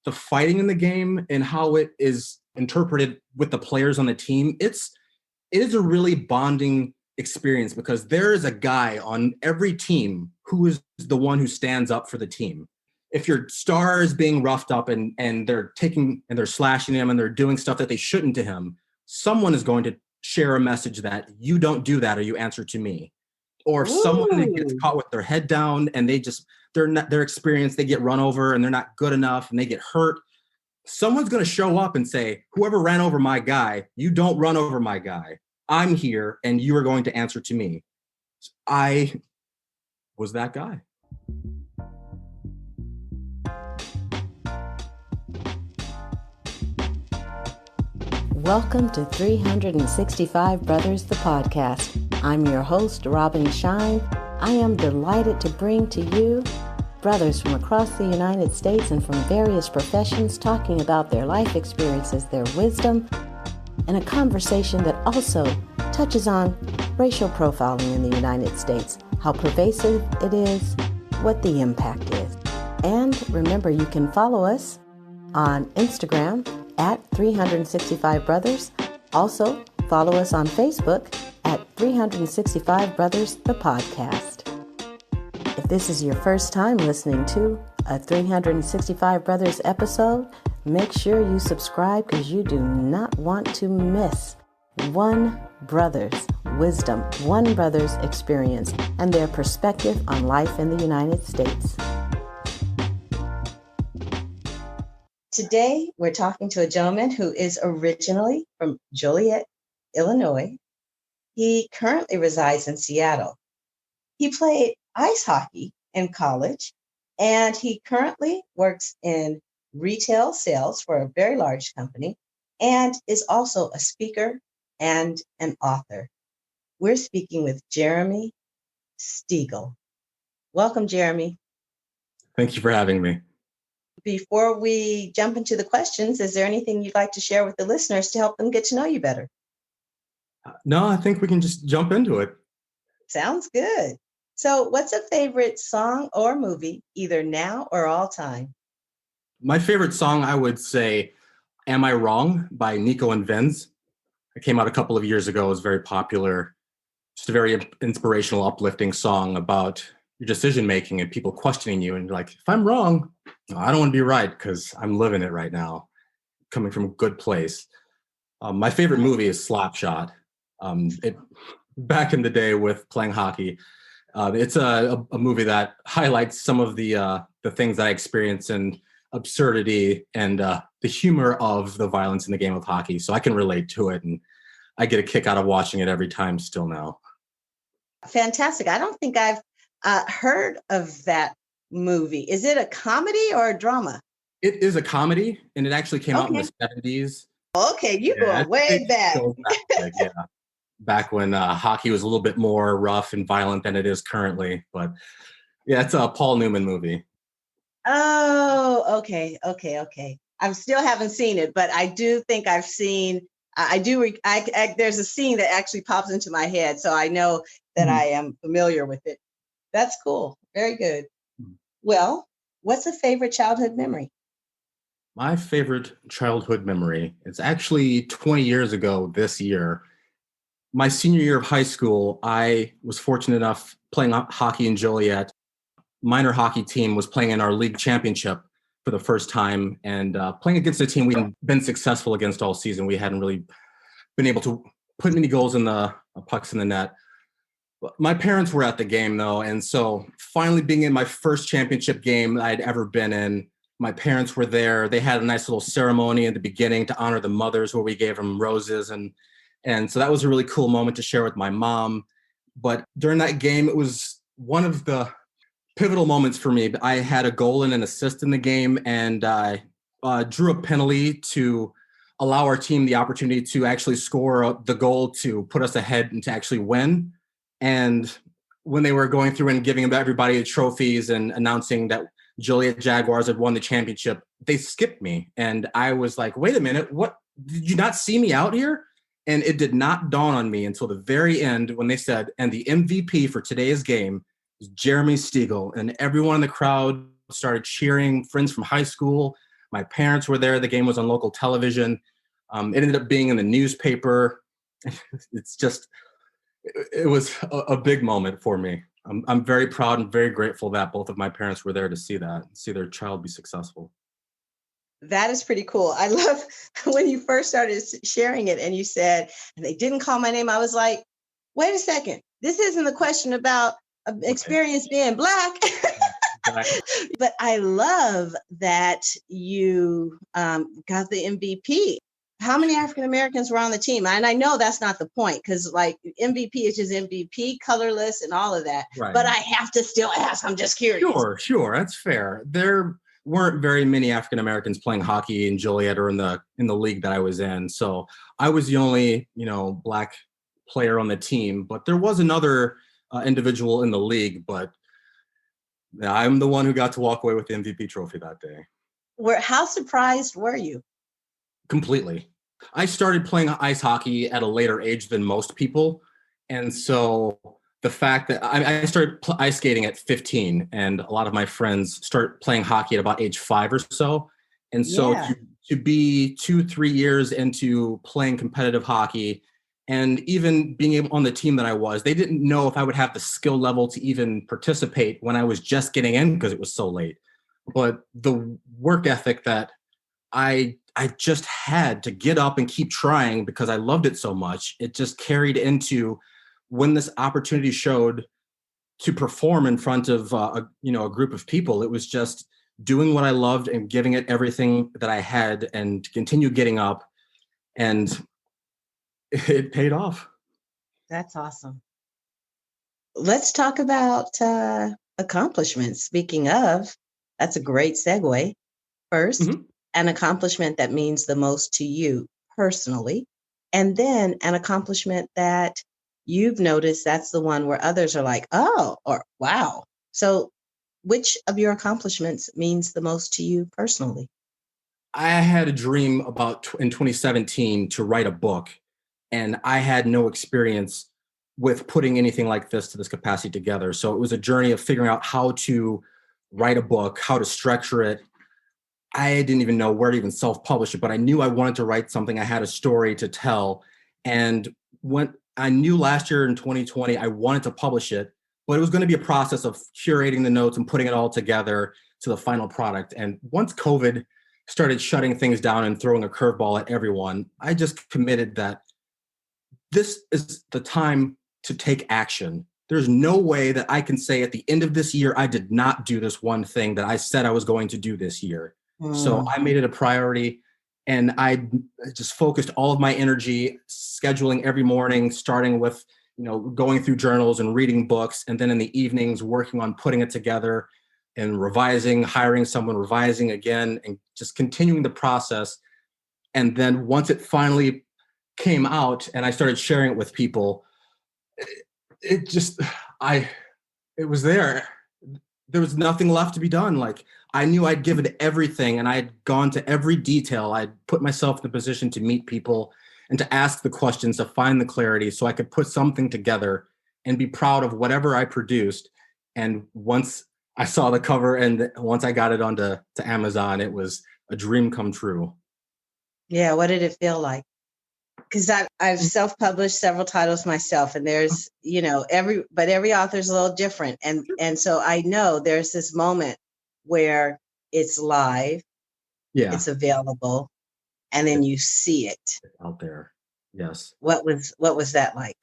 the fighting in the game and how it is interpreted with the players on the team, it is a really bonding experience because there is a guy on every team who is the one who stands up for the team. If your star is being roughed up and they're slashing him and they're doing stuff that they shouldn't to him, someone is going to share a message that you don't do that or you answer to me. Or if someone that gets caught with their head down and they're experienced, they get run over and they're not good enough and they get hurt, someone's going to show up and say, whoever ran over my guy, you don't run over my guy. I'm here and you are going to answer to me. I was that guy. Welcome to 365 Brothers, the podcast. I'm your host, Robin Shine. I am delighted to bring to you brothers from across the United States and from various professions talking about their life experiences, their wisdom, and a conversation that also touches on racial profiling in the United States, how pervasive it is, what the impact is. And remember, you can follow us on Instagram at 365 Brothers. Also, follow us on Facebook at 365 Brothers, the podcast. If this is your first time listening to a 365 Brothers episode, make sure you subscribe because you do not want to miss one brother's wisdom, one brother's experience, and their perspective on life in the United States. Today, we're talking to a gentleman who is originally from Joliet, Illinois. He currently resides in Seattle. He played ice hockey in college, and he currently works in retail sales for a very large company and is also a speaker and an author. We're speaking with Jeremy Stegall. Welcome, Jeremy. Thank you for having me. Before we jump into the questions, is there anything you'd like to share with the listeners to help them get to know you better? No, I think we can just jump into it. Sounds good. So what's a favorite song or movie, either now or all time? My favorite song, I would say, Am I Wrong by Nico and Vinz. It came out a couple of years ago. It was very popular. Just a very inspirational, uplifting song about your decision-making and people questioning you. And you're like, if I'm wrong, I don't want to be right because I'm living it right now, coming from a good place. My favorite movie is Slapshot. Back in the day with playing hockey, it's a movie that highlights some of the things that I experience and absurdity and the humor of the violence in the game of hockey. So I can relate to it, and I get a kick out of watching it every time still now. Fantastic. I don't think I've heard of that movie. Is it a comedy or a drama? It is a comedy, and it actually came out in the 70s. Okay, you go way back. Yeah. Back when hockey was a little bit more rough and violent than it is currently. But yeah, it's a Paul Newman movie. Oh, okay. I still haven't seen it, but I do think I've seen, there's a scene that actually pops into my head. So I know that I am familiar with it. That's cool. Very good. Well, what's a favorite childhood memory? My favorite childhood memory, it's actually 20 years ago this year. My senior year of high school, I was fortunate enough playing hockey in Joliet. Minor hockey team was playing in our league championship for the first time and playing against a team we hadn't been successful against all season. We hadn't really been able to put many goals in the pucks in the net. My parents were at the game though, and so finally being in my first championship game I'd ever been in, my parents were there. They had a nice little ceremony at the beginning to honor the mothers where we gave them roses. And so that was a really cool moment to share with my mom. But during that game, it was one of the pivotal moments for me. I had a goal and an assist in the game, and I drew a penalty to allow our team the opportunity to actually score the goal to put us ahead and to actually win. And when they were going through and giving everybody the trophies and announcing that Joliet Jaguars had won the championship, they skipped me. And I was like, wait a minute, what? Did you not see me out here? And it did not dawn on me until the very end when they said, and the MVP for today's game is Jeremy Stegall. And everyone in the crowd started cheering, friends from high school, My parents were there. The game was on local television. It ended up being in the newspaper. It's just, it was a big moment for me. I'm very proud and very grateful that both of my parents were there to see that, see their child be successful. That is pretty cool. I love when you first started sharing it and you said, and they didn't call my name. I was like, wait a second. This isn't a question about experience being Black. But I love that you got the MVP. How many African Americans were on the team? And I know that's not the point, because like MVP is just MVP, colorless, and all of that. Right. But I have to still ask. I'm just curious. Sure, that's fair. There weren't very many African Americans playing hockey in Joliet or in the league that I was in, so I was the only Black player on the team. But there was another individual in the league, but I'm the one who got to walk away with the MVP trophy that day. How surprised were you? Completely. I started playing ice hockey at a later age than most people. And so the fact that I started ice skating at 15, and a lot of my friends start playing hockey at about age 5 or so. And so to be 2-3 years into playing competitive hockey, and even being able on the team that I was, they didn't know if I would have the skill level to even participate when I was just getting in because it was so late. But the work ethic that I just had to get up and keep trying because I loved it so much, it just carried into when this opportunity showed to perform in front of a group of people. It was just doing what I loved and giving it everything that I had and continue getting up, and it paid off. That's awesome. Let's talk about accomplishments. Speaking of, that's a great segue. First, an accomplishment that means the most to you personally, and then an accomplishment that you've noticed that's the one where others are like, oh, or wow. So which of your accomplishments means the most to you personally? I had a dream in 2017 to write a book, and I had no experience with putting anything like this capacity together. So it was a journey of figuring out how to write a book, how to structure it. I didn't even know where to even self-publish it, but I knew I wanted to write something. I had a story to tell. And when I knew last year in 2020, I wanted to publish it, but it was going to be a process of curating the notes and putting it all together to the final product. And once COVID started shutting things down and throwing a curveball at everyone, I just committed that this is the time to take action. There's no way that I can say at the end of this year, I did not do this one thing that I said I was going to do this year. So I made it a priority, and I just focused all of my energy scheduling every morning, starting with, going through journals and reading books. And then in the evenings, working on putting it together and revising, hiring someone, revising again, and just continuing the process. And then once it finally came out and I started sharing it with people, it was there. There was nothing left to be done. Like, I knew I'd given everything, and I had gone to every detail. I'd put myself in the position to meet people and to ask the questions, to find the clarity so I could put something together and be proud of whatever I produced. And once I saw the cover and once I got it onto Amazon, it was a dream come true. Yeah. What did it feel like? Because I've self-published several titles myself, and there's, every author's a little different. And so I know there's this moment where it's live, it's available, and then you see it out there. Yes. What was that like?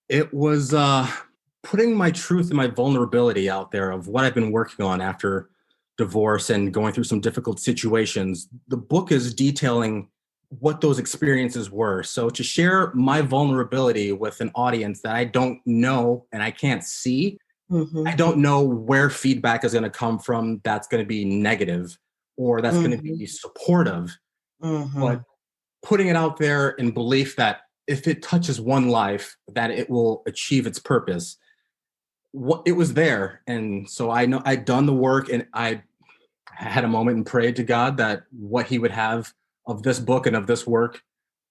It was putting my truth and my vulnerability out there of what I've been working on after divorce and going through some difficult situations. The book is detailing what those experiences were. So to share my vulnerability with an audience that I don't know and I can't see, I don't know where feedback is going to come from that's going to be negative or that's going to be supportive. But putting it out there in belief that if it touches one life, that it will achieve its purpose. It was there. And so I know I'd done the work, and I had a moment and prayed to God that what he would have of this book and of this work,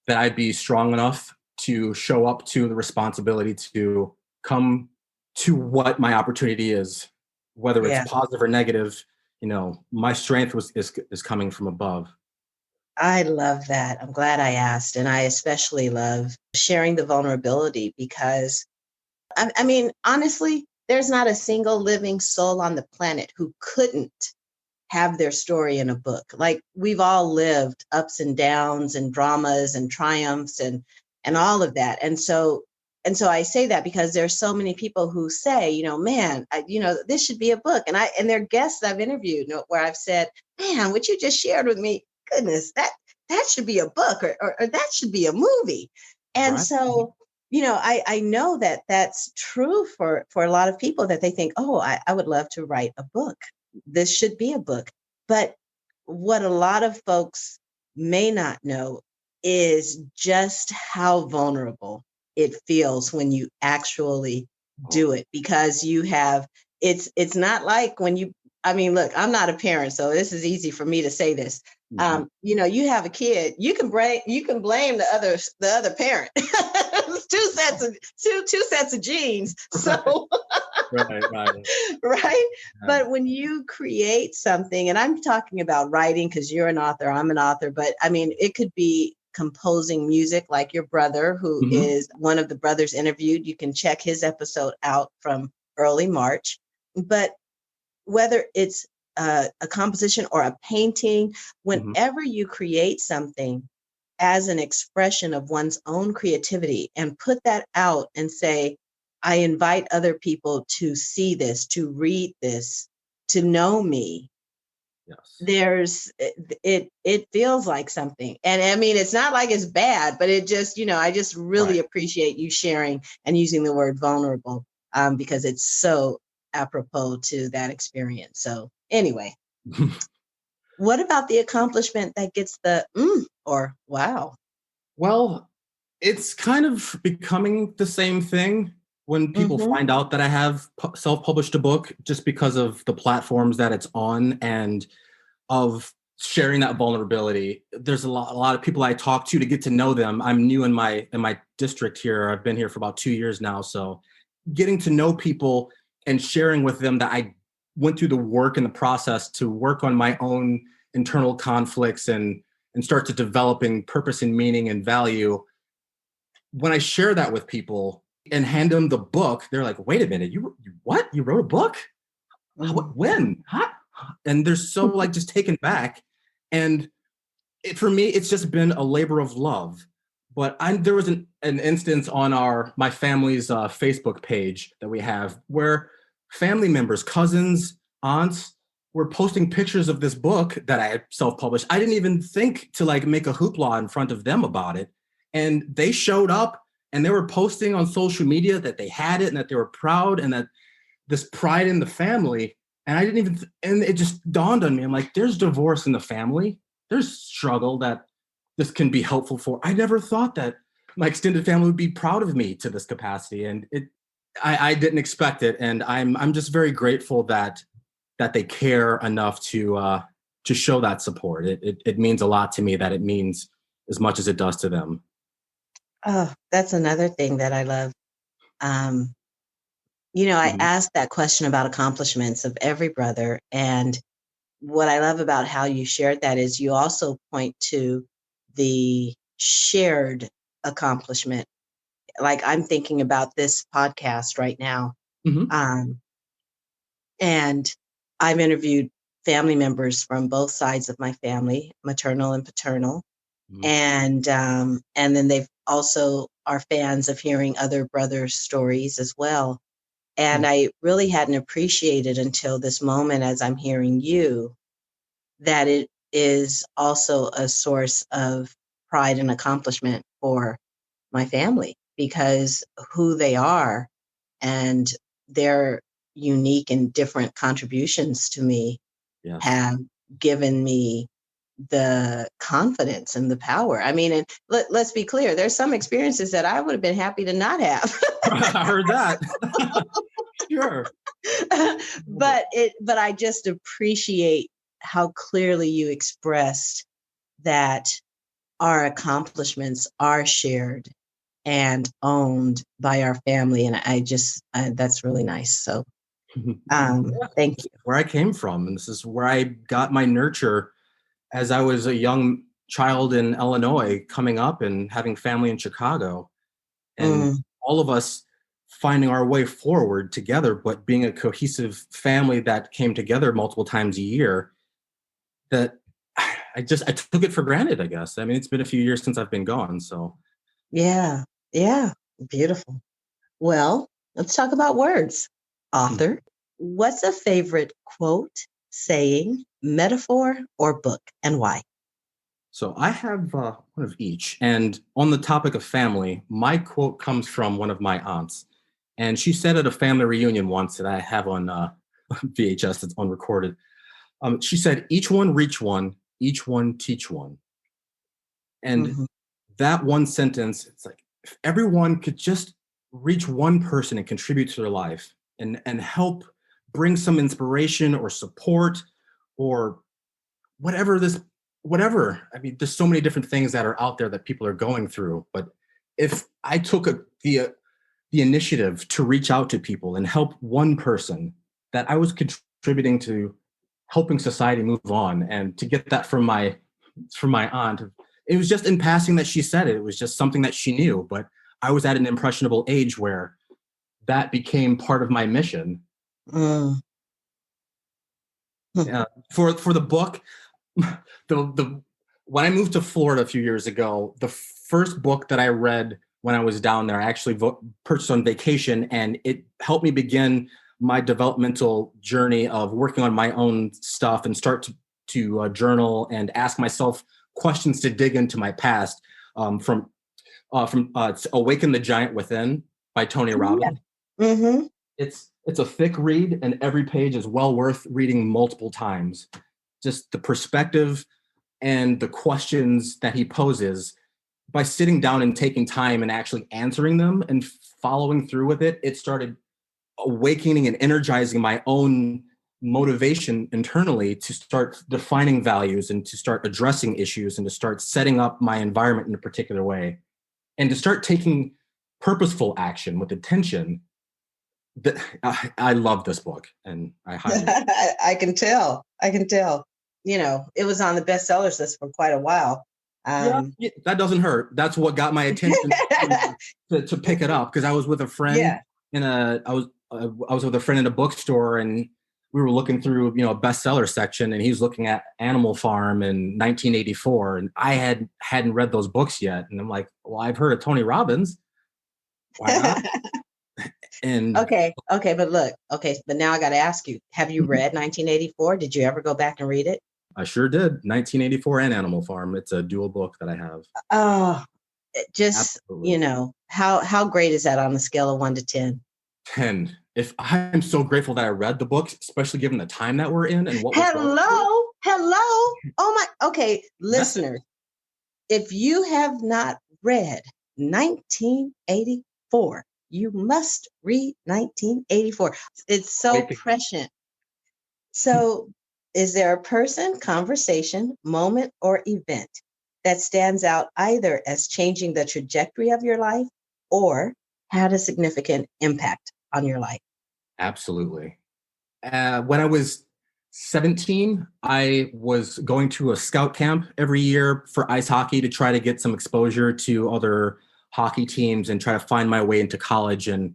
that I'd be strong enough to show up to the responsibility to come to what my opportunity is, whether it's positive or negative. my strength is coming from above. I love that. I'm glad I asked. And I especially love sharing the vulnerability because, I mean, honestly, there's not a single living soul on the planet who couldn't have their story in a book. Like we've all lived ups and downs and dramas and triumphs and all of that. And so I say that because there's so many people who say, man, this should be a book. And they're guests I've interviewed where I've said, man, what you just shared with me, goodness, that should be a book or that should be a movie. And Right. so, I know that that's true for a lot of people that they think, oh, I would love to write a book. This should be a book. But what a lot of folks may not know is just how vulnerable it feels when you actually do it, because it's not like when look, I'm not a parent, so this is easy for me to say this. Mm-hmm. You have a kid, you can blame the other parent. It's two sets of genes. So Right. right. Yeah. But when you create something, and I'm talking about writing because you're an author, I'm an author, but I mean, it could be composing music like your brother, who Mm-hmm. is one of the brothers interviewed. You can check his episode out from early March. But whether it's a composition or a painting, whenever you create something as an expression of one's own creativity and put that out and say, I invite other people to see this, to read this, to know me. Yes. It feels like something. And I mean, it's not like it's bad, but it just, I just really appreciate you sharing and using the word vulnerable, because it's so apropos to that experience. So anyway, what about the accomplishment that gets the or wow? Well, it's kind of becoming the same thing when people find out that I have self-published a book, just because of the platforms that it's on and of sharing that vulnerability. There's a lot of people I talk to get to know them. I'm new in my district here. I've been here for about 2 years now. So getting to know people and sharing with them that I went through the work and the process to work on my own internal conflicts and start to developing purpose and meaning and value. When I share that with people and hand them the book, they're like, wait a minute, you what? You wrote a book? When? Huh? And they're so like just taken back. And for me, it's just been a labor of love. But there was an instance on my family's Facebook page that we have where family members, cousins, aunts were posting pictures of this book that I had self-published. I didn't even think to like make a hoopla in front of them about it. And they showed up and they were posting on social media that they had it and that they were proud and that this pride in the family. And I didn't even, and it just dawned on me. I'm like, there's divorce in the family. There's struggle that this can be helpful for. I never thought that my extended family would be proud of me to this capacity. And I didn't expect it. And I'm just very grateful that they care enough to show that support. It means a lot to me that it means as much as it does to them. Oh, that's another thing that I love. I asked that question about accomplishments of every brother. And what I love about how you shared that is you also point to the shared accomplishment. Like I'm thinking about this podcast right now. And I've interviewed family members from both sides of my family, maternal and paternal. And then they've also are fans of hearing other brothers' stories as well. And I really hadn't appreciated until this moment, as I'm hearing you, that it is also a source of pride and accomplishment for my family, because who they are and their unique and different contributions to me have given me the confidence and the power. I mean, and let's be clear, there's some experiences that I would have been happy to not have. I heard that. Sure. But I just appreciate how clearly you expressed that our accomplishments are shared and owned by our family. And I just, that's really nice. So Thank you. Where I came from, and this is where I got my nurture as I was a young child in Illinois, coming up and having family in Chicago, and all of us finding our way forward together, but being a cohesive family that came together multiple times a year. That I took it for granted, I guess. I mean, it's been a few years since I've been gone, so. Yeah, yeah, beautiful. Well, let's talk about words. Author, what's a favorite quote, saying, metaphor, or book, and why? So I have one of each. And on the topic of family, my quote comes from one of my aunts. And she said at a family reunion once that I have on VHS that's unrecorded. She said, each one reach one, each one teach one. And that one sentence, it's like, if everyone could just reach one person and contribute to their life and help bring some inspiration or support or whatever. I mean, there's so many different things that are out there that people are going through. But if I took the initiative to reach out to people and help one person, that I was contributing to helping society move on. And to get that from my aunt, it was just in passing that she said it. It was just something that she knew. But I was at an impressionable age where that became part of my mission. For the book, when I moved to Florida a few years ago, the first book that I read when I was down there, I actually purchased on vacation, and it helped me begin my developmental journey of working on my own stuff and start to journal and ask myself questions to dig into my past. From Awaken the Giant Within by Tony Robbins. Mm-hmm. It's a thick read, and every page is well worth reading multiple times. Just the perspective and the questions that he poses, by sitting down and taking time and actually answering them and following through with it, it started awakening and energizing my own motivation internally to start defining values and to start addressing issues and to start setting up my environment in a particular way and to start taking purposeful action with intention. I love this book, and I highly I can tell. You know, it was on the bestsellers list for quite a while. Yeah, that doesn't hurt. That's what got my attention to pick it up, because I was with a friend I was with a friend in a bookstore, and we were looking through, a bestseller section, and he was looking at Animal Farm in 1984, and I hadn't read those books yet, and I'm like, well, I've heard of Tony Robbins. Why not? And okay, but now I got to ask you: have you read 1984? Did you ever go back and read it? I sure did. 1984 and Animal Farm. It's a dual book that I have. Oh, just Absolutely. How great is that on a scale of 1 to 10? 10. If I'm so grateful that I read the books, especially given the time that we're in and what. Hello. Oh my. Okay, listeners, if you have not read 1984, you must read 1984. It's so prescient. So, is there a person, conversation, moment, or event that stands out either as changing the trajectory of your life or had a significant impact on your life? Absolutely. When I was 17, I was going to a scout camp every year for ice hockey to try to get some exposure to other hockey teams and try to find my way into college. And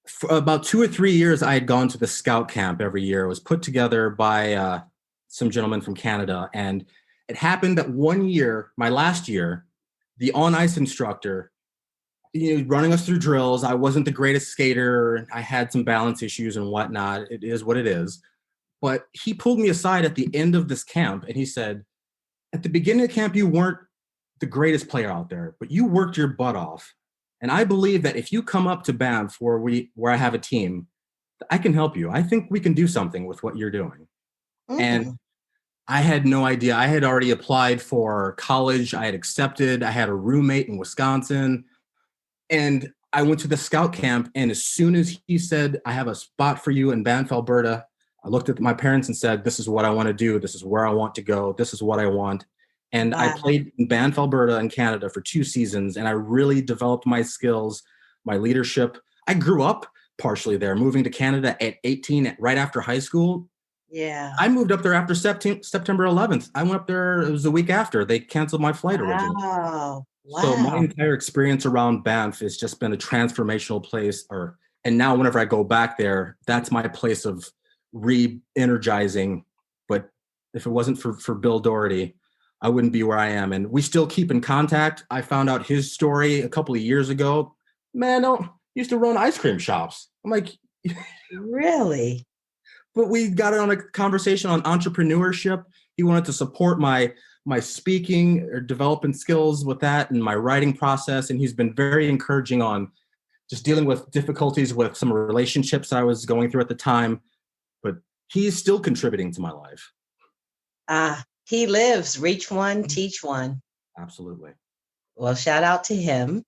for about 2 or 3 years, I had gone to the scout camp every year. It was put together by some gentlemen from Canada. And it happened that one year, my last year, the on-ice instructor, running us through drills. I wasn't the greatest skater. I had some balance issues and whatnot. It is what it is. But he pulled me aside at the end of this camp, and he said, at the beginning of camp, you weren't the greatest player out there, but you worked your butt off. And I believe that if you come up to Banff where I have a team, I can help you. I think we can do something with what you're doing. Mm-hmm. And I had no idea. I had already applied for college. I had accepted. I had a roommate in Wisconsin. And I went to the scout camp. And as soon as he said, I have a spot for you in Banff, Alberta, I looked at my parents and said, this is what I want to do. This is where I want to go. This is what I want. And wow. I played in Banff, Alberta in Canada for 2 seasons. And I really developed my skills, my leadership. I grew up partially there. Moving to Canada at 18, right after high school. Yeah. I moved up there after September 11th. I went up there, it was the week after. They canceled my flight originally. Wow. So my Wow. entire experience around Banff has just been a transformational place. And now whenever I go back there, that's my place of re-energizing. But if it wasn't for Bill Doherty, I wouldn't be where I am. And we still keep in contact. I found out his story a couple of years ago. Man, he used to run ice cream shops. I'm like, Really? but we got on a conversation on entrepreneurship. He wanted to support my speaking or developing skills with that and my writing process. And he's been very encouraging on just dealing with difficulties with some relationships I was going through at the time. But he's still contributing to my life. He lives, reach one, teach one. Absolutely. Well, shout out to him.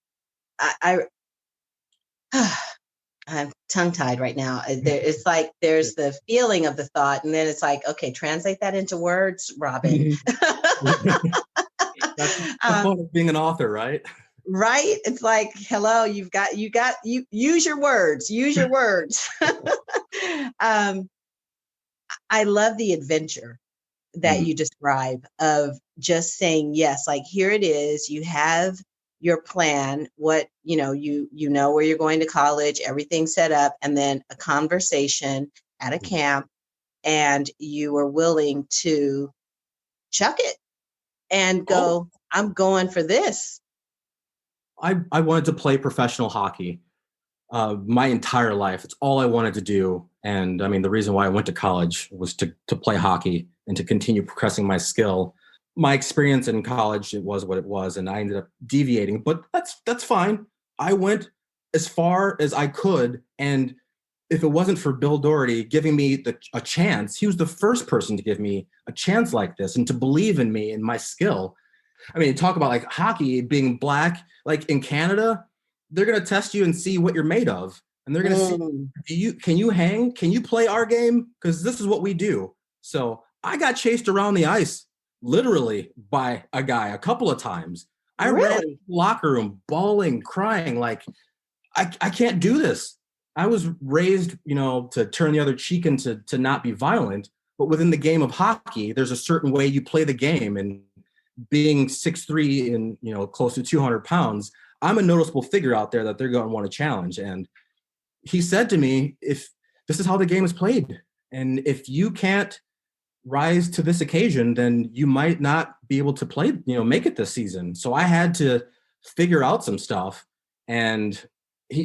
I'm tongue-tied right now. It's like there's the feeling of the thought, and then it's like, okay, translate that into words, Robin. That's the fun of being an author, right? Right? It's like, hello, you use your words, I love the adventure that you describe of just saying yes, like here it is, you have your plan, what you know where you're going to college, everything set up, and then a conversation at a camp, and you were willing to chuck it and go, I'm going for this. I wanted to play professional hockey my entire life. It's all I wanted to do. And I mean, the reason why I went to college was to play hockey and to continue progressing my skill. My experience in college, it was what it was, and I ended up deviating, but that's fine. I went as far as I could, and if it wasn't for Bill Doherty giving me a chance, he was the first person to give me a chance like this and to believe in me and my skill. I mean, talk about like hockey being black, like in Canada, they're going to test you and see what you're made of. And they're going to see, can you hang? Can you play our game? Because this is what we do. So I got chased around the ice, literally by a guy a couple of times. I ran in the locker room bawling, crying, like, I can't do this. I was raised, to turn the other cheek and to not be violent. But within the game of hockey, there's a certain way you play the game. And being 6'3" and, close to 200 pounds, I'm a noticeable figure out there that they're going to want to challenge. And he said to me, if this is how the game is played, and if you can't rise to this occasion, then you might not be able to play, make it this season. So I had to figure out some stuff, and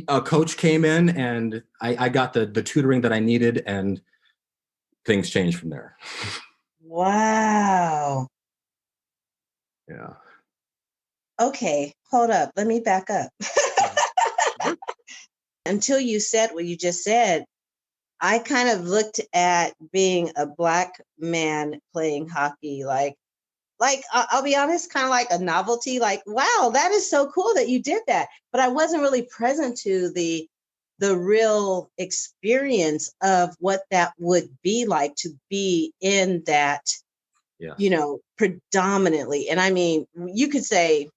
a coach came in, and I got the tutoring that I needed, and things changed from there. Wow. Yeah. Okay, hold up. Let me back up. Until you said what you just said, I kind of looked at being a Black man playing hockey like I'll be honest, kind of like a novelty, like, wow, that is so cool that you did that. But I wasn't really present to the real experience of what that would be like to be in that, predominantly. And I mean, you could say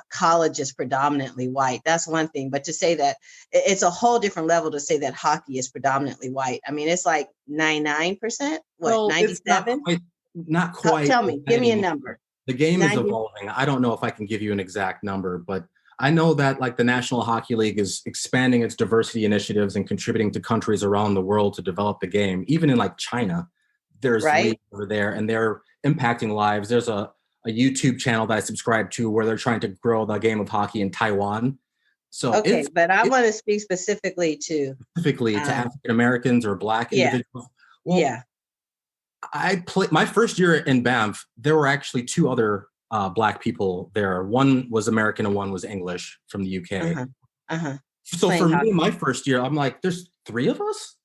college is predominantly white. That's one thing. But to say that it's a whole different level to say that hockey is predominantly white. I mean, it's like 99%, what, 97? Not quite. Tell me, give me a number. The game is evolving. I don't know if I can give you an exact number, but I know that like the National Hockey League is expanding its diversity initiatives and contributing to countries around the world to develop the game. Even in like China, there's leagues over there, and they're impacting lives. There's a YouTube channel that I subscribe to where they're trying to grow the game of hockey in Taiwan. So but I want to speak specifically to African Americans or Black individuals. Well, I played my first year in Banff. There were actually two other Black people there. One was American and one was English from the UK. So for me, my first year, I'm like, there's three of us?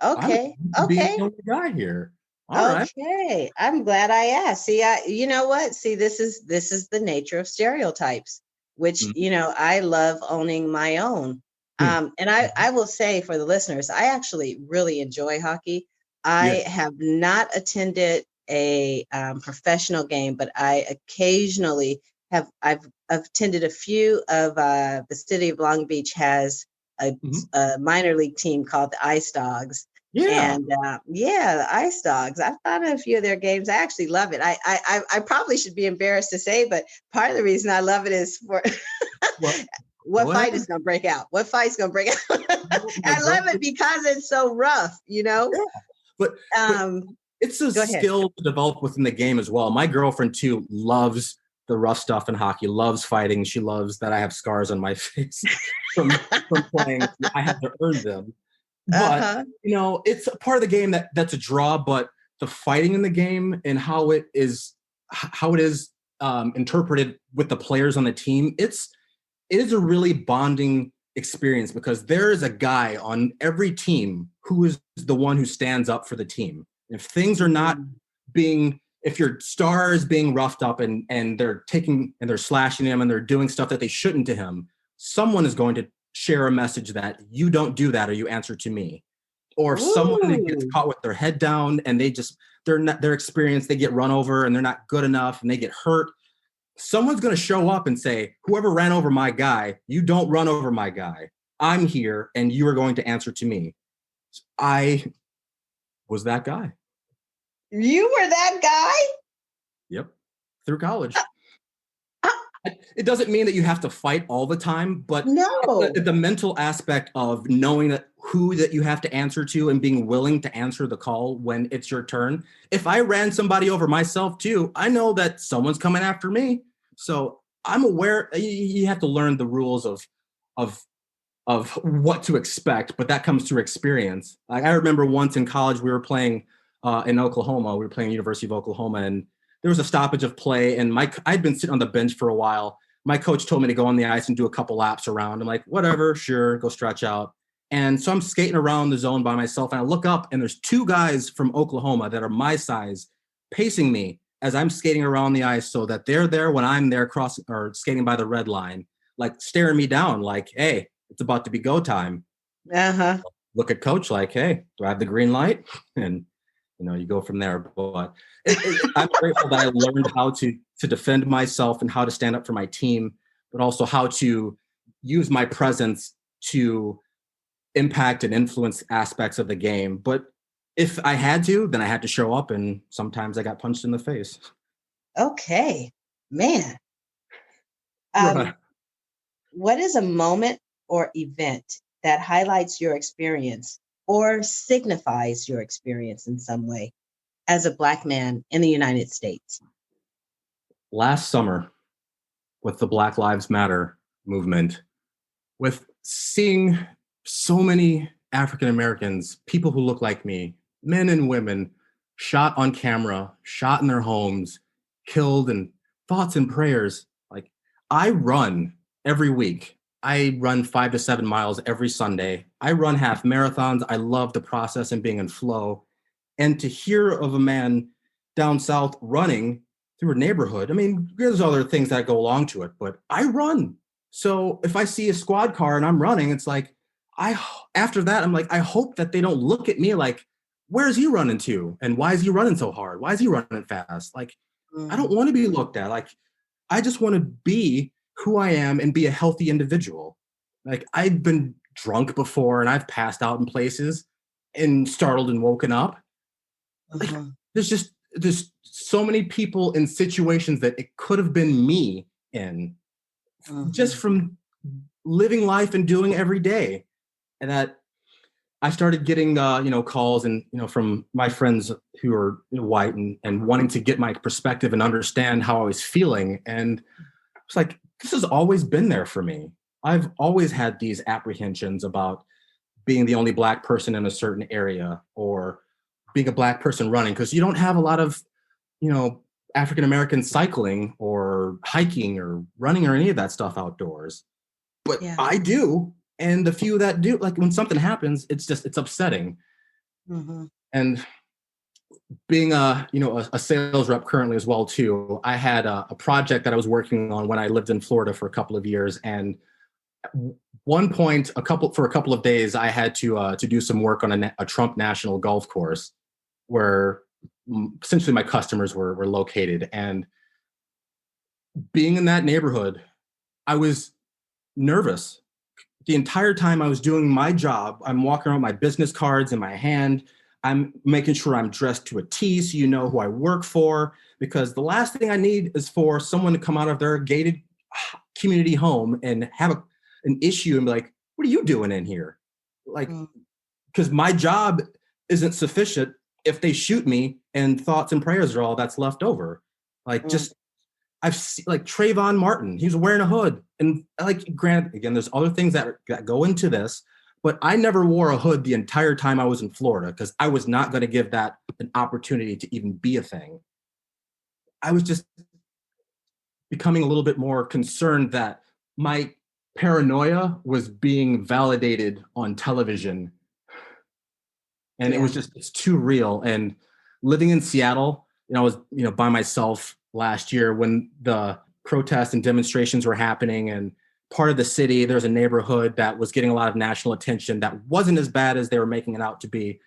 Okay. Be the only guy here. All right. I'm glad I asked. See, you know what? See, this is the nature of stereotypes, which, I love owning my own. And I will say for the listeners, I actually really enjoy hockey. I have not attended a professional game, but I occasionally I've attended a few of the city of Long Beach has Mhm. a minor league team called the Ice Dogs. Yeah. And yeah, the Ice Dogs. I've thought of a few of their games. I actually love it. I probably should be embarrassed to say, but part of the reason I love it is for Well, what go fight ahead. is going to break out. What fight's going to break out? Well, my I love it girlfriend, because it's so rough, you know? yeah, but but Um, it's a Go ahead. skill to develop within the game as well. My girlfriend too loves the rough stuff in hockey, loves fighting. She loves that I have scars on my face from playing. I had to earn them. But Uh-huh. it's a part of the game that's a draw, but the fighting in the game and how it is interpreted with the players on the team, it is a really bonding experience because there is a guy on every team who is the one who stands up for the team. If things are not Mm. if your star is being roughed up and they're slashing him and they're doing stuff that they shouldn't to him, someone is going to share a message that you don't do that or you answer to me. Or if someone that gets Ooh. caught with their head down and they're not their experience, they get run over and they're not good enough and they get hurt, someone's going to show up and say, whoever ran over my guy, you don't run over my guy. I'm here and you are going to answer to me. I was that guy. You were that guy? Yep. Through college. Uh, It doesn't mean that you have to fight all the time, but no. the mental aspect of knowing that you have to answer to and being willing to answer the call when it's your turn. If I ran somebody over myself too, I know that someone's coming after me. So I'm aware you have to learn the rules of of what to expect, but that comes through experience. Like I remember once in college, we were playing in Oklahoma. We were playing University of Oklahoma, and there was a stoppage of play. And I'd been sitting on the bench for a while. My coach told me to go on the ice and do a couple laps around. I'm like, whatever, sure, go stretch out. And so I'm skating around the zone by myself, and I look up, and there's two guys from Oklahoma that are my size pacing me as I'm skating around the ice, so that they're there when I'm there crossing or skating by the red line, like staring me down, like, hey, it's about to be go time. Uh-huh. Look at coach like, hey, do I have the green light? And you go from there. But I'm grateful that I learned how to defend myself and how to stand up for my team, but also how to use my presence to impact and influence aspects of the game. But if I had to, then I had to show up, and sometimes I got punched in the face. Okay. Man. Right. Um, what is a moment or event that highlights your experience or signifies your experience in some way as a Black man in the United States? Last summer, with the Black Lives Matter movement, with seeing so many African Americans, people who look like me, men and women, shot on camera, shot in their homes, killed, and thoughts and prayers. Like, I run every week. I run 5 to 7 miles every Sunday. I run half marathons. I love the process and being in flow. And to hear of a man down south running through a neighborhood, I mean, there's other things that go along to it, but I run. So if I see a squad car and I'm running, it's like, after that, I'm like, I hope that they don't look at me like, where's he running to? And why is he running so hard? Why is he running fast? Like, I don't Mm, want to be looked at. Like, I just want to be who I am and be a healthy individual. Like, I've been drunk before and I've passed out in places and startled and woken up. Like, mhm, there's so many people in situations that it could have been me in, just mhm. from living life and doing every day. And that I started getting calls and from my friends who are white and wanting to get my perspective and understand how I was feeling. And it's like, this has always been there for me. I've always had these apprehensions about being the only Black person in a certain area, or being a Black person running, because you don't have a lot of African American cycling or hiking or running or any of that stuff outdoors. But Yeah. I do, and the few that do, like, when something happens, it's upsetting. Mhm. And being a sales rep currently as well too, I had a project that I was working on when I lived in Florida for a couple of years, and at one point, for a couple of days, I had to do some work on a Trump National golf course where essentially my customers were located. And being in that neighborhood, I was nervous the entire time I was doing my job, I'm walking around with my business cards in my hand. I'm making sure I'm dressed to a T so you know who I work for, because the last thing I need is for someone to come out of their gated community home and have an issue and be like, what are you doing in here? Like, because my job isn't sufficient if they shoot me and thoughts and prayers are all that's left over. Like, just I've seen like Trayvon Martin, he was wearing a hood. And like, granted, again, there's other things that go into this, but I never wore a hood the entire time I was in Florida because I was not going to give that an opportunity to even be a thing. I was just becoming a little bit more concerned that my paranoia was being validated on television. And it was just, it's too real. And living in Seattle, I was, by myself last year when the protests and demonstrations were happening, and part of the city, there's a neighborhood that was getting a lot of national attention that wasn't as bad as they were making it out to be.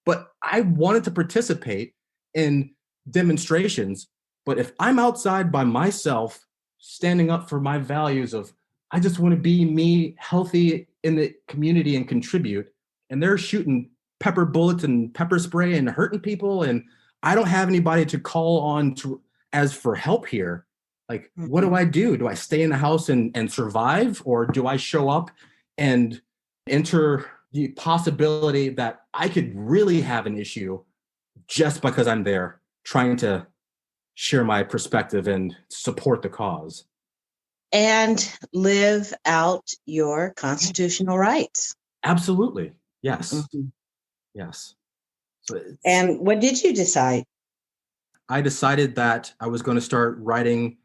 But I wanted to participate in demonstrations. But if I'm outside by myself, standing up for my values of, I just want to be me, healthy in the community and contribute, and they're shooting pepper bullets and pepper spray and hurting people, and I don't have anybody to call on as for help here. Like, what do I do? Do I stay in the house and survive? Or do I show up and enter the possibility that I could really have an issue just because I'm there trying to share my perspective and support the cause? And live out your constitutional rights. Absolutely. Yes. Yes. So and what did you decide? I decided that I was going to start writing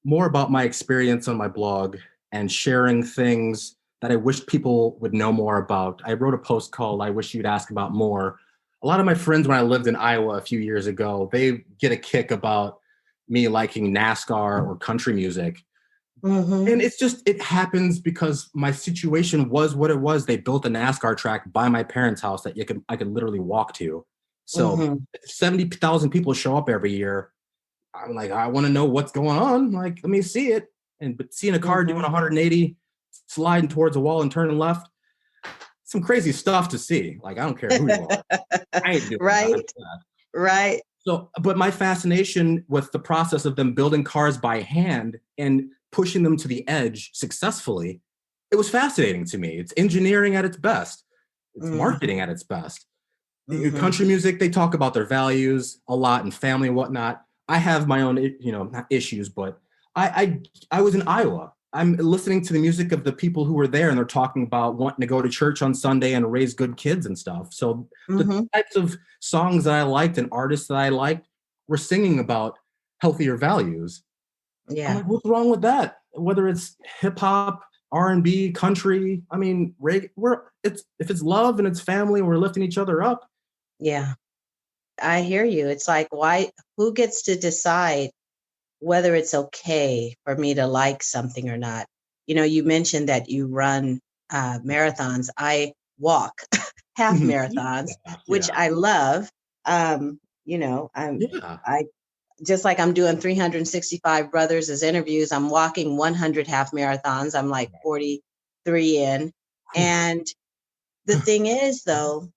more about my experience on my blog and sharing things that I wish people would know more about. I wrote a post called I Wish You'd Ask About More. A lot of my friends, when I lived in Iowa a few years ago, they get a kick about me liking NASCAR or country music. And it's just, it happens because my situation was what it was. They built a NASCAR track by my parents' house that I could literally walk to. So 70,000 people show up every year. I'm like, I want to know what's going on. Like, let me see it. But seeing a car doing 180, sliding towards a wall and turning left, some crazy stuff to see. Like, I don't care who you are. I ain't doing that. Right. So, but my fascination with the process of them building cars by hand and pushing them to the edge successfully, it was fascinating to me. It's engineering at its best. It's marketing at its best. Country music, they talk about their values a lot and family and whatnot. I have my own, not issues, but I was in Iowa. I'm listening to the music of the people who were there, and they're talking about wanting to go to church on Sunday and raise good kids and stuff. So the types of songs that I liked and artists that I liked were singing about healthier values. Yeah. I'm like, what's wrong with that? Whether it's hip hop, R&B, country, I mean, if it's love and it's family and we're lifting each other up. Yeah, I hear you. It's like, who gets to decide whether it's okay for me to like something or not? You mentioned that you run marathons. I walk half marathons, which I love. I just like I'm doing 365 Brothers as interviews. I'm walking 100 half marathons. I'm like 43 in. And the thing is, though,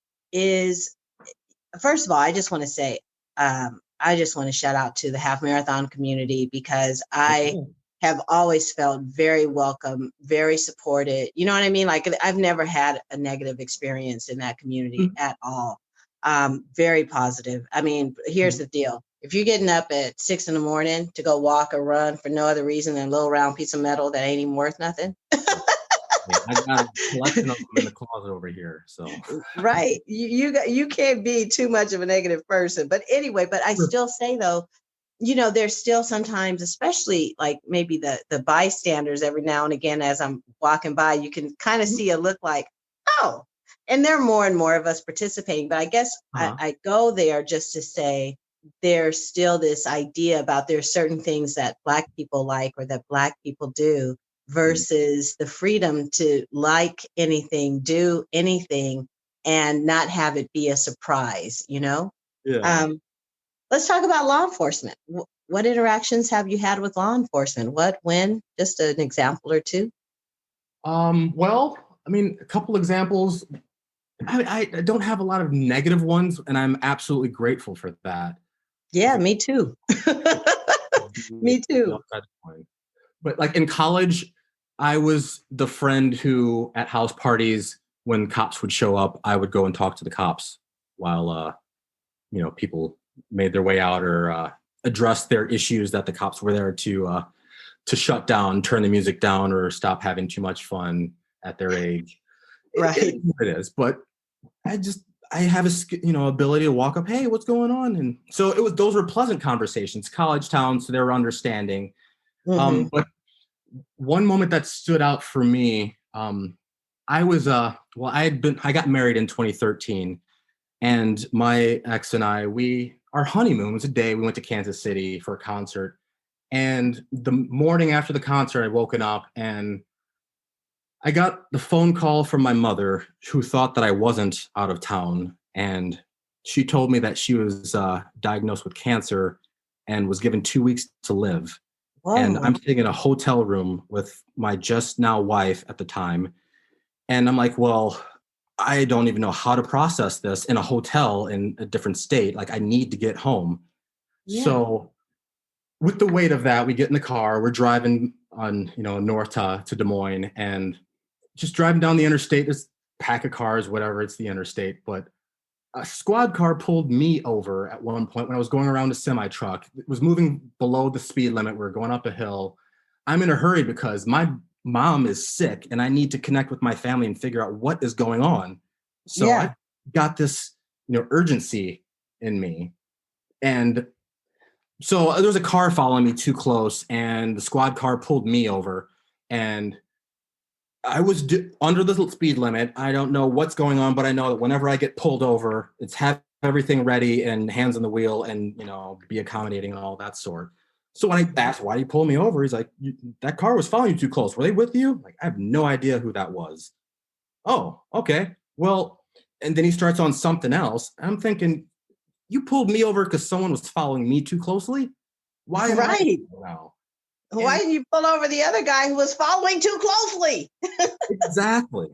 first of all, I just want to say, I just want to shout out to the half marathon community, because I have always felt very welcome, very supported. You know what I mean? Like, I've never had a negative experience in that community at all. Very positive. I mean, here's the deal. If you're getting up at 6 a.m. to go walk or run for no other reason than a little round piece of metal that ain't even worth nothing. I got a collection of them in the closet over here. So right. You can't be too much of a negative person. But anyway, I still say, though, there's still sometimes, especially like maybe the bystanders, every now and again, as I'm walking by, you can kind of see a look like, oh, and there are more and more of us participating. But I guess I go there just to say there's still this idea about there's certain things that Black people like or that Black people do versus the freedom to like anything, do anything, and not have it be a surprise, Yeah. Let's talk about law enforcement. What interactions have you had with law enforcement? What, when? Just an example or two. Well, I mean, a couple examples. I don't have a lot of negative ones, and I'm absolutely grateful for that. Yeah, me too. Me too. But like in college, I was the friend who at house parties, when cops would show up, I would go and talk to the cops while people made their way out or address their issues that the cops were there to shut down, turn the music down, or stop having too much fun at their age. Right. It is, but I have ability to walk up, hey, what's going on? And so those were pleasant conversations, college town, so they were understanding. Mhm. But one moment that stood out for me, I was I got married in 2013, and my ex and I, our honeymoon was a day we went to Kansas City for a concert. And the morning after the concert, I woken up and I got the phone call from my mother, who thought that I wasn't out of town. And she told me that she was diagnosed with cancer and was given 2 weeks to live. And Whoa. I'm sitting in a hotel room with my just now wife at the time. And I'm like, well, I don't even know how to process this in a hotel in a different state. Like, I need to get home. Yeah. So with the weight of that, we get in the car, we're driving on, north to Des Moines, and just driving down the interstate. This pack of cars, whatever, it's the interstate. But a squad car pulled me over at one point when I was going around a semi truck. It was moving below the speed limit. We were going up a hill. I'm in a hurry because my mom is sick and I need to connect with my family and figure out what is going on. So Yeah. I got this, urgency in me. And so there was a car following me too close, and the squad car pulled me over. And I was under the speed limit. I don't know what's going on, but I know that whenever I get pulled over, it's have everything ready and hands on the wheel and, be accommodating and all that sort. So when I asked, why did you pull me over? He's like, that car was following you too close. Were they with you? Like, I have no idea who that was. Oh, okay. Well, and then he starts on something else. I'm thinking, you pulled me over because someone was following me too closely? Why am I Right. now? Why did you pull over the other guy who was following too closely? Exactly.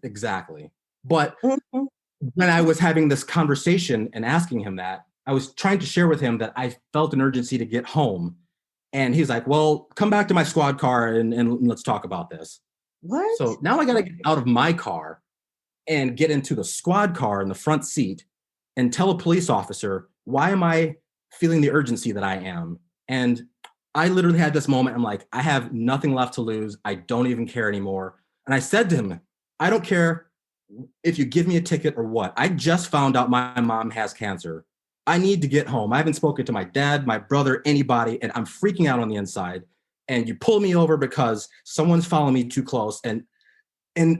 Exactly. But Mhm. when I was having this conversation and asking him that, I was trying to share with him that I felt an urgency to get home. And he's like, well, come back to my squad car and let's talk about this. What? So now I got to get out of my car and get into the squad car in the front seat and tell a police officer, why am I feeling the urgency that I am? And I literally had this moment. I'm like, I have nothing left to lose. I don't even care anymore. And I said to him, I don't care if you give me a ticket or what. I just found out my mom has cancer. I need to get home. I haven't spoken to my dad, my brother, anybody, and I'm freaking out on the inside. And you pull me over because someone's following me too close. And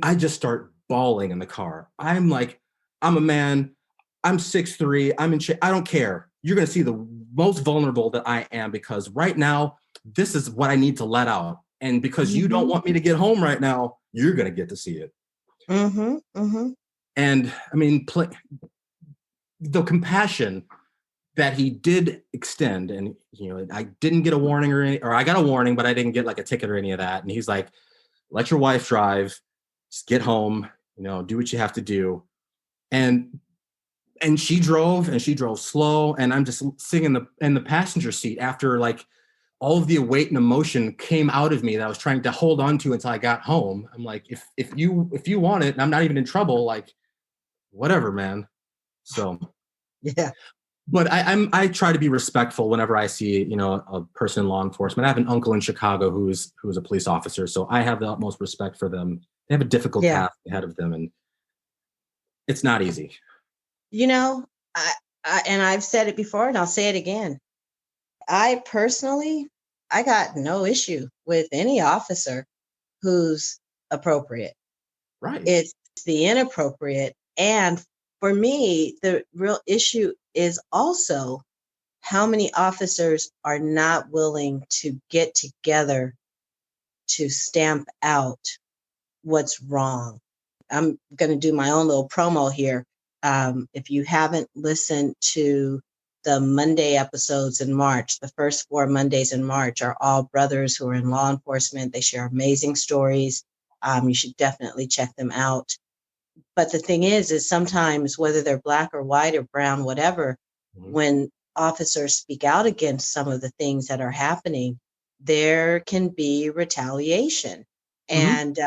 I just start bawling in the car. I'm like, I'm a man. I'm 6'3". I'm in shape. I don't care. You're going to see the most vulnerable that I am because right now, this is what I need to let out. And because you don't want me to get home right now, you're going to get to see it. Mm-hmm. Mm-hmm. And I mean, the compassion that he did extend, and I didn't get a warning or I got a warning, but I didn't get like a ticket or any of that. And he's like, let your wife drive, just get home, do what you have to do. And she drove slow, and I'm just sitting in the passenger seat after like all of the weight and emotion came out of me that I was trying to hold on to until I got home. I'm like, if you want it and I'm not even in trouble, like whatever, man. So Yeah. but I try to be respectful whenever I see, a person in law enforcement. I have an uncle in Chicago who's a police officer, so I have the utmost respect for them. They have a difficult Yeah. task ahead of them, and it's not easy. You know, and I've said it before and I'll say it again. I personally, I got no issue with any officer who's appropriate. Right. It's the inappropriate. And for me, the real issue is also how many officers are not willing to get together to stamp out what's wrong. I'm going to do my own little promo here. If you haven't listened to the Monday episodes in March, the first 4 Mondays in March are all brothers who are in law enforcement. They share amazing stories. You should definitely check them out. But the thing is sometimes whether they're black or white or brown, whatever, when officers speak out against some of the things that are happening, there can be retaliation. And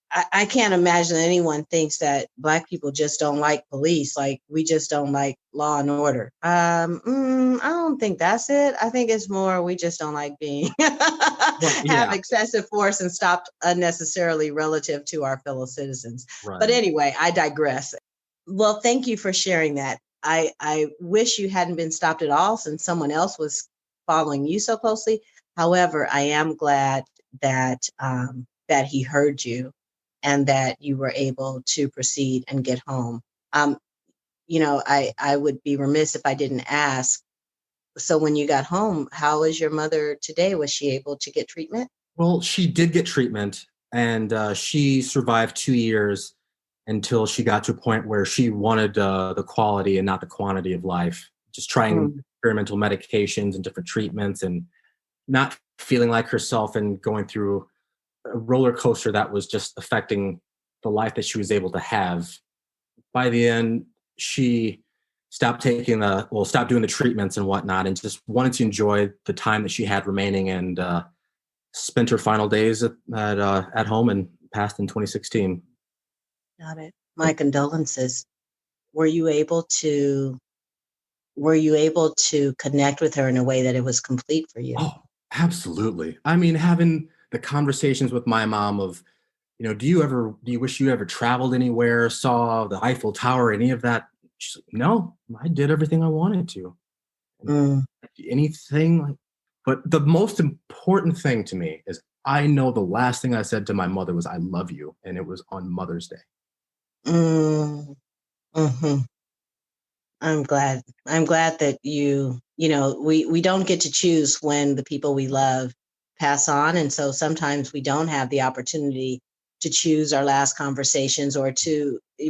I can't imagine anyone thinks that Black people just don't like police, like we just don't like law and order. I don't think that's it. I think it's more we just don't like being have excessive force and stopped unnecessarily relative to our fellow citizens. Right. But anyway, I digress. Well, thank you for sharing that. I wish you hadn't been stopped at all since someone else was following you so closely. However, I am glad that that he heard you and that you were able to proceed and get home. I would be remiss if I didn't ask. So when you got home, how is your mother today? Was she able to get treatment? Well, she did get treatment, and she survived 2 years until she got to a point where she wanted the quality and not the quantity of life, just trying experimental medications and different treatments and not feeling like herself and going through a roller coaster that was just affecting the life that she was able to have. By the end, she stopped doing the treatments and whatnot, and just wanted to enjoy the time that she had remaining, and spent her final days at home and passed in 2016. Got it. My condolences. Were you able to connect with her in a way that it was complete for you? Oh, absolutely. I mean, having the conversations with my mom of, do you wish you ever traveled anywhere, saw the Eiffel Tower, any of that? She's like, no, I did everything I wanted to. Anything. But the most important thing to me is I know the last thing I said to my mother was, I love you. And it was on Mother's Day. I'm glad that we don't get to choose when the people we love pass on. And so sometimes we don't have the opportunity to choose our last conversations, or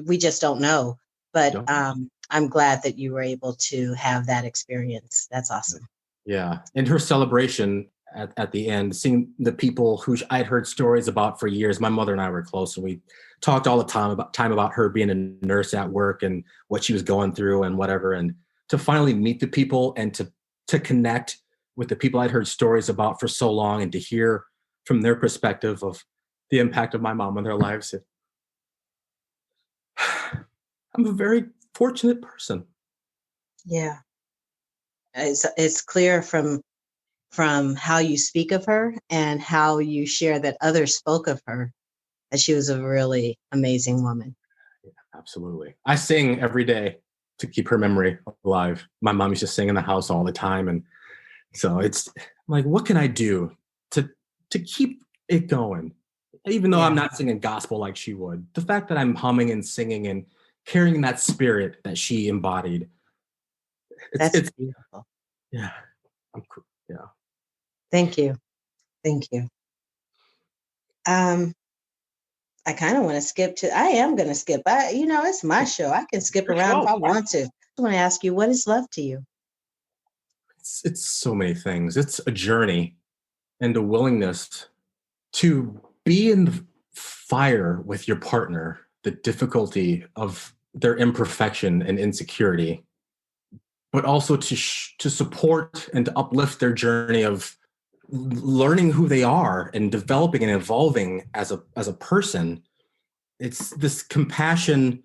we just don't know. But I'm glad that you were able to have that experience. That's awesome. Yeah. And her celebration at the end, seeing the people who I'd heard stories about for years. My mother and I were close, and we talked all the time about her being a nurse at work and what she was going through and whatever. And to finally meet the people and to connect with the people I'd heard stories about for so long, and to hear from their perspective of the impact of my mom on their lives. I'm a very fortunate person. Yeah. It's clear from how you speak of her and how you share that others spoke of her, that she was a really amazing woman. Yeah, absolutely. I sing every day to keep her memory alive. My mom used to sing in the house all the time. And so it's like, what can I do to keep it going? Even though I'm not singing gospel like she would, the fact that I'm humming and singing and carrying that spirit that she embodied. It's beautiful. Yeah. Yeah. Thank you. I kind of want to skip I am going to skip. It's my show. I can skip around if I want to. I want to ask you, what is love to you? It's so many things. It's a journey and a willingness to be in the fire with your partner, the difficulty of their imperfection and insecurity, but also to support and to uplift their journey of learning who they are and developing and evolving as a person. It's this compassion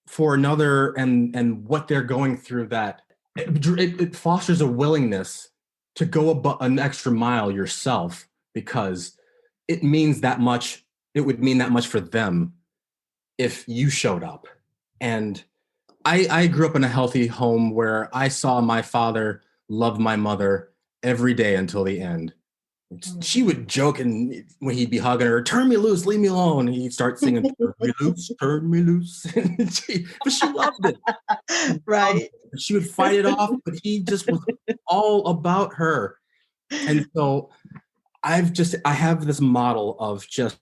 for another and what they're going through, that it fosters a willingness to go an extra mile yourself, because it means that much. It would mean that much for them if you showed up. And I grew up in a healthy home where I saw my father love my mother every day until the end. She would joke, and when he'd be hugging her, turn me loose, leave me alone. He'd start singing, turn me loose, turn me loose. But she loved it. Right. She would fight it off, but he just was all about her. And so I have this model of just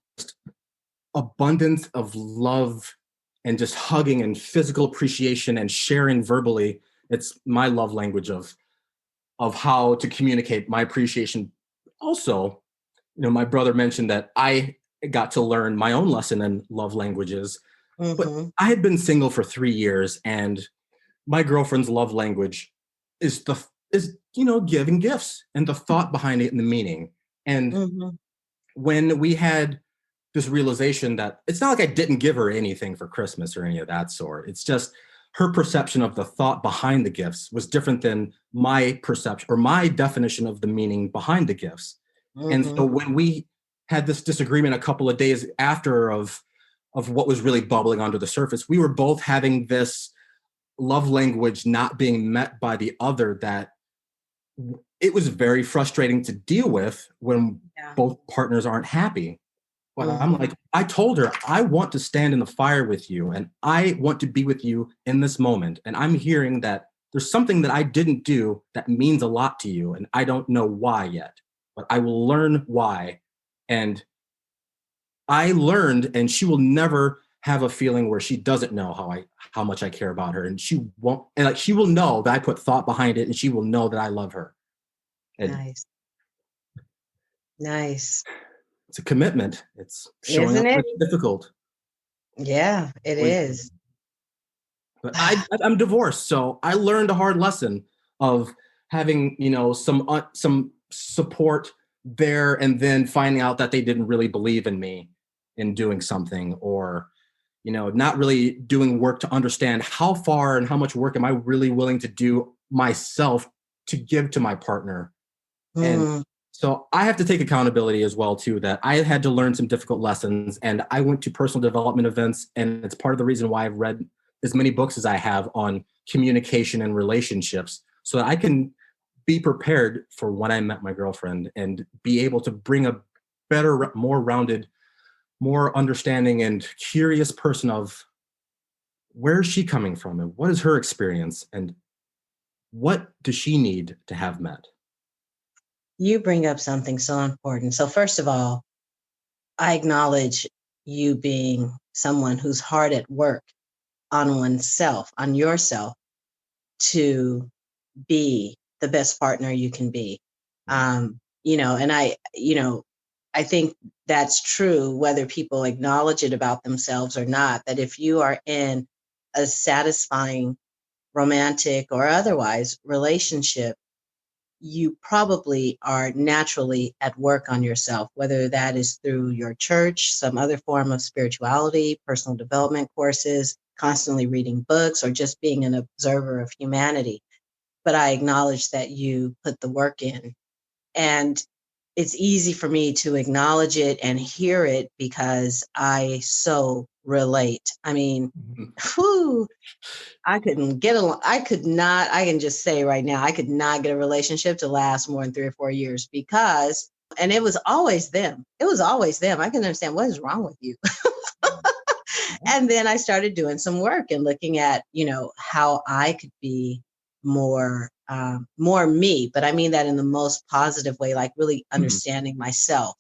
abundance of love and just hugging and physical appreciation and sharing verbally. It's my love language of how to communicate my appreciation. Also, my brother mentioned that I got to learn my own lesson in love languages. But Mm-hmm. I had been single for 3 years, and my girlfriend's love language is giving gifts and the thought behind it and the meaning. And Mm-hmm. when we had this realization that it's not like I didn't give her anything for Christmas or any of that sort. It's just her perception of the thought behind the gifts was different than my perception or my definition of the meaning behind the gifts. And Mm-hmm. so when we had this disagreement a couple of days after of what was really bubbling under the surface, we were both having this love language not being met by the other, that it was very frustrating to deal with when both partners aren't happy. But I'm like, I told her, I want to stand in the fire with you and I want to be with you in this moment. And I'm hearing that there's something that I didn't do that means a lot to you. And I don't know why yet, but I will learn why. And I learned, and she will never have a feeling where she doesn't know how much I care about her. And she won't, and like, she will know that I put thought behind it, and she will know that I love her. And Nice. Nice. it's a commitment. It's showing Isn't up it? when it's difficult. Yeah, it is. But I'm divorced, so I learned a hard lesson of having, some support there, and then finding out that they didn't really believe in me in doing something, or not really doing work to understand how far and how much work am I really willing to do myself to give to my partner. And so I have to take accountability as well, too, that I had to learn some difficult lessons, and I went to personal development events, and it's part of the reason why I've read as many books as I have on communication and relationships, so that I can be prepared for when I met my girlfriend and be able to bring a better, more rounded, more understanding and curious person of where is she coming from and what is her experience and what does she need to have met. You bring up something so important. So first of all, I acknowledge you being someone who's hard at work on oneself, on yourself, to be the best partner you can be. And I think that's true, whether people acknowledge it about themselves or not, that if you are in a satisfying romantic or otherwise relationship, you probably are naturally at work on yourself, whether that is through your church, some other form of spirituality, personal development courses, constantly reading books, or just being an observer of humanity. But I acknowledge that you put the work in. And it's easy for me to acknowledge it and hear it because I so relate. I mean, whew, I couldn't get along. I can just say right now, I could not get a relationship to last more than 3 or 4 years and it was always them. It was always them. I couldn't understand what is wrong with you. And then I started doing some work and looking at, how I could be more me, but I mean that in the most positive way, like really understanding myself.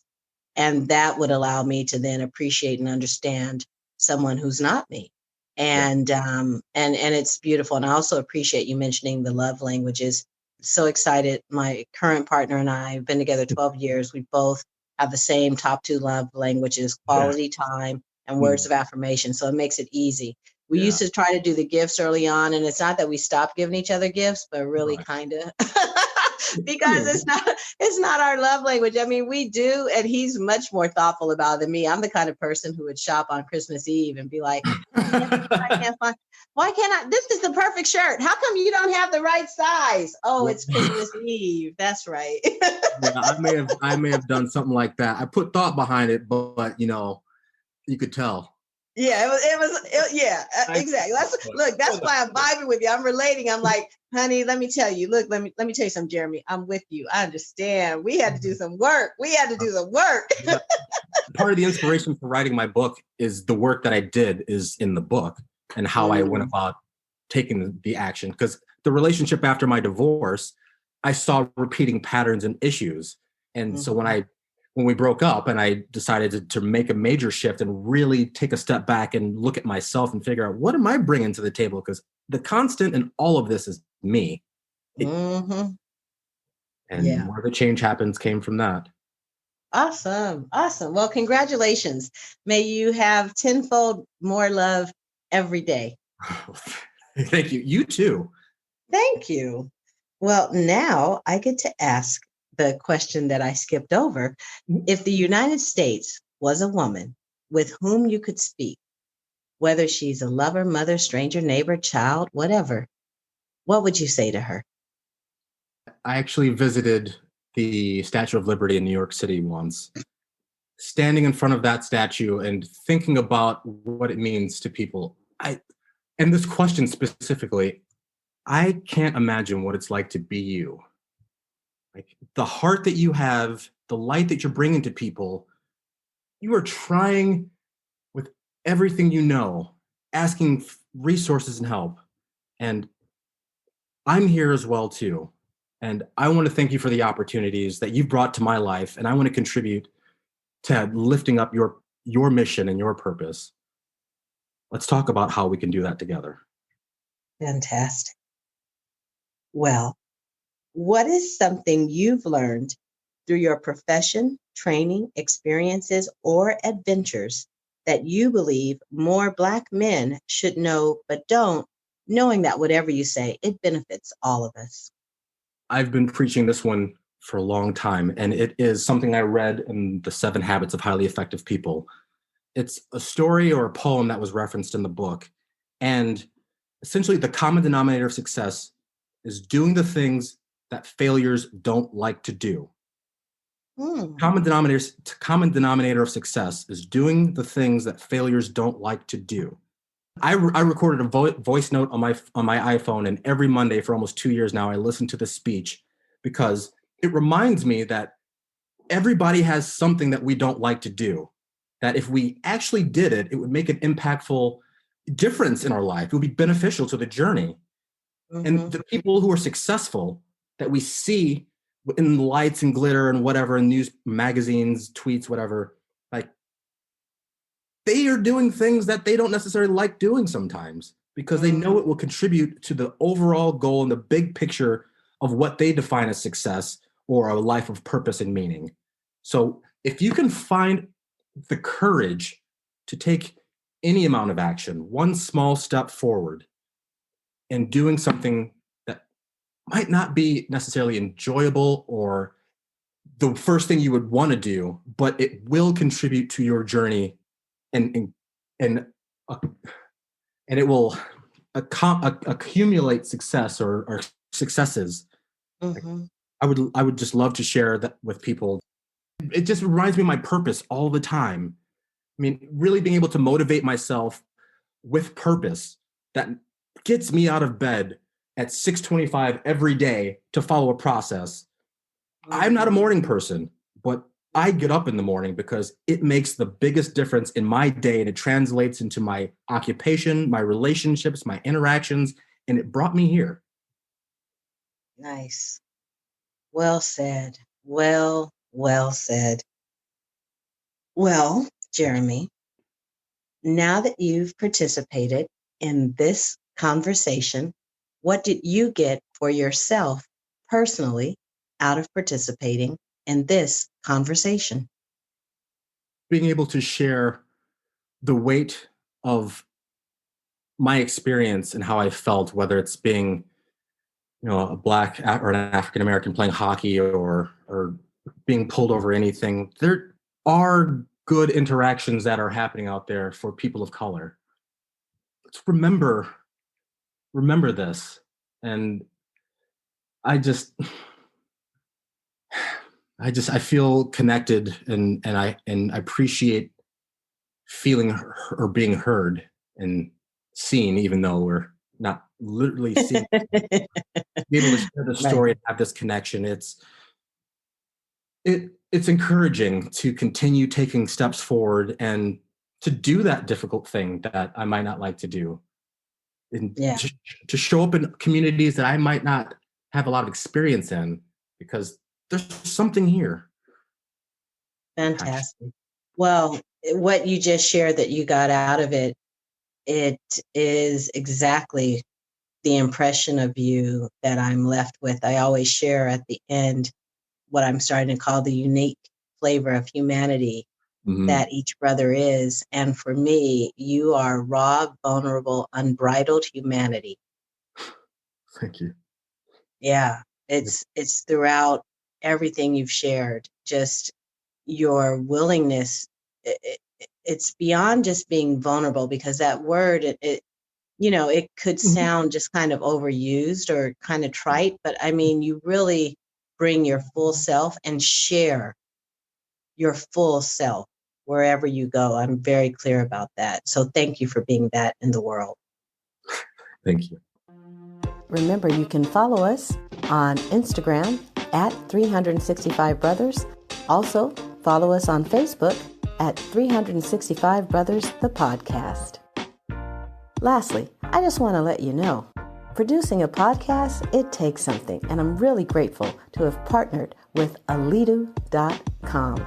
And that would allow me to then appreciate and understand someone who's not me. And it's beautiful. And I also appreciate you mentioning the love languages. So excited. My current partner and I have been together 12 years. We both have the same top 2 love languages, quality time and words of affirmation. So it makes it easy. We used to try to do the gifts early on, and it's not that we stopped giving each other gifts, but really kind of because it's not our love language. I mean, we do, and he's much more thoughtful about it than me. I'm the kind of person who would shop on Christmas Eve and be like, I can't find, why can't I? This is the perfect shirt. How come you don't have the right size? Oh, it's Christmas Eve. That's right. I may have done something like that. I put thought behind it, but you could tell. Yeah, exactly. That's why I'm vibing with you. I'm relating. I'm like, honey, let me tell you. Look, let me tell you something, Jeremy. I'm with you. I understand. We had to do some work. Part of the inspiration for writing my book is the work that I did is in the book and how I went about taking the action. Because the relationship after my divorce, I saw repeating patterns and issues. And so when we broke up and I decided to make a major shift and really take a step back and look at myself and figure out what am I bringing to the table? Because the constant in all of this is me. And where the change happens came from that. Awesome. Awesome. Well, congratulations. May you have tenfold more love every day. Thank you. You too. Thank you. Well, now I get to ask the question that I skipped over. If the United States was a woman with whom you could speak, whether she's a lover, mother, stranger, neighbor, child, whatever, what would you say to her? I actually visited the Statue of Liberty in New York City once. Standing in front of that statue and thinking about what it means to people. And this question specifically, I can't imagine what it's like to be you. Like the heart that you have, the light that you're bringing to people, you are trying with everything you know, asking resources and help. And I'm here as well too. And I want to thank you for the opportunities that you've brought to my life. And I want to contribute to lifting up your mission and your purpose. Let's talk about how we can do that together. Fantastic. Well, what is something you've learned through your profession, training, experiences, or adventures that you believe more Black men should know but don't, knowing that whatever you say, it benefits all of us? I've been preaching this one for a long time, and it is something I read in The 7 Habits of Highly Effective People. It's a story or a poem that was referenced in the book. And essentially, the common denominator of success is doing the things that failures don't like to do. Common denominator of success is doing the things that failures don't like to do. I recorded a voice note on my iPhone, and every Monday for almost 2 years now, I listen to this speech because it reminds me that everybody has something that we don't like to do, that if we actually did it, it would make an impactful difference in our life. It would be beneficial to the journey. And the people who are successful that we see in lights and glitter and whatever, in news, magazines, tweets, whatever, like they are doing things that they don't necessarily like doing sometimes because they know it will contribute to the overall goal and the big picture of what they define as success or a life of purpose and meaning. So if you can find the courage to take any amount of action, one small step forward, and doing something that might not be necessarily enjoyable or the first thing you would want to do, but it will contribute to your journey and it will accumulate success or successes. I would just love to share that with people. It just reminds me of my purpose all the time. I mean, really being able to motivate myself with purpose that gets me out of bed at 6:25 every day to follow a process. I'm not a morning person, but I get up in the morning because it makes the biggest difference in my day, and it translates into my occupation, my relationships, my interactions, and it brought me here. Nice. Well said. Well said. Well, Jeremy, now that you've participated in this conversation, what did you get for yourself personally out of participating in this conversation? Being able to share the weight of my experience and how I felt, whether it's being, a Black or an African American playing hockey or being pulled over anything, there are good interactions that are happening out there for people of color. Let's remember this. And I feel connected and I appreciate feeling or being heard and seen, even though we're not literally seeing. Be able to share the story and have this connection. It's encouraging to continue taking steps forward and to do that difficult thing that I might not like to do. And to show up in communities that I might not have a lot of experience in, because there's something here. Fantastic. Well, what you just shared that you got out of it, it is exactly the impression of you that I'm left with. I always share at the end what I'm starting to call the unique flavor of humanity Mhm. that each brother is. And for me, you are raw, vulnerable, unbridled humanity. Thank you. Yeah, it's throughout everything you've shared. Just your willingness. It's beyond just being vulnerable, because that word, it could Mhm. sound just kind of overused or kind of trite, but I mean, you really bring your full self and share your full self wherever you go. I'm very clear about that. So thank you for being that in the world. Thank you. Remember, you can follow us on Instagram at 365 Brothers. Also, follow us on Facebook at 365 Brothers, the podcast. Lastly, I just want to let you know, producing a podcast, it takes something, and I'm really grateful to have partnered with alitu.com.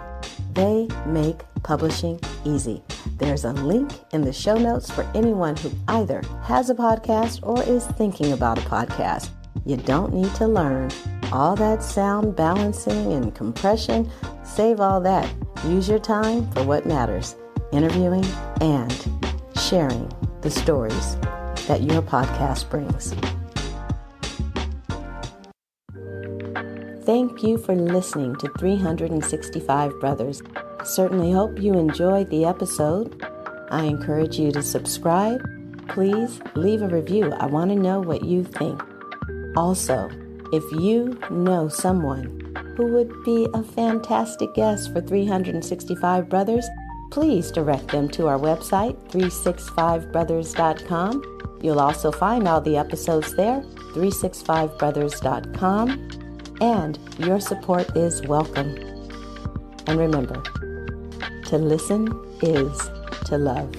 They make publishing easy. There's a link in the show notes for anyone who either has a podcast or is thinking about a podcast. You don't need to learn all that sound balancing and compression. Save all that. Use your time for what matters, interviewing and sharing the stories that your podcast brings. Thank you for listening to 365 Brothers. Certainly hope you enjoyed the episode. I encourage you to subscribe. Please leave a review. I want to know what you think. Also, if you know someone who would be a fantastic guest for 365 Brothers, please direct them to our website, 365brothers.com. You'll also find all the episodes there, 365brothers.com. And your support is welcome. And remember, to listen is to love.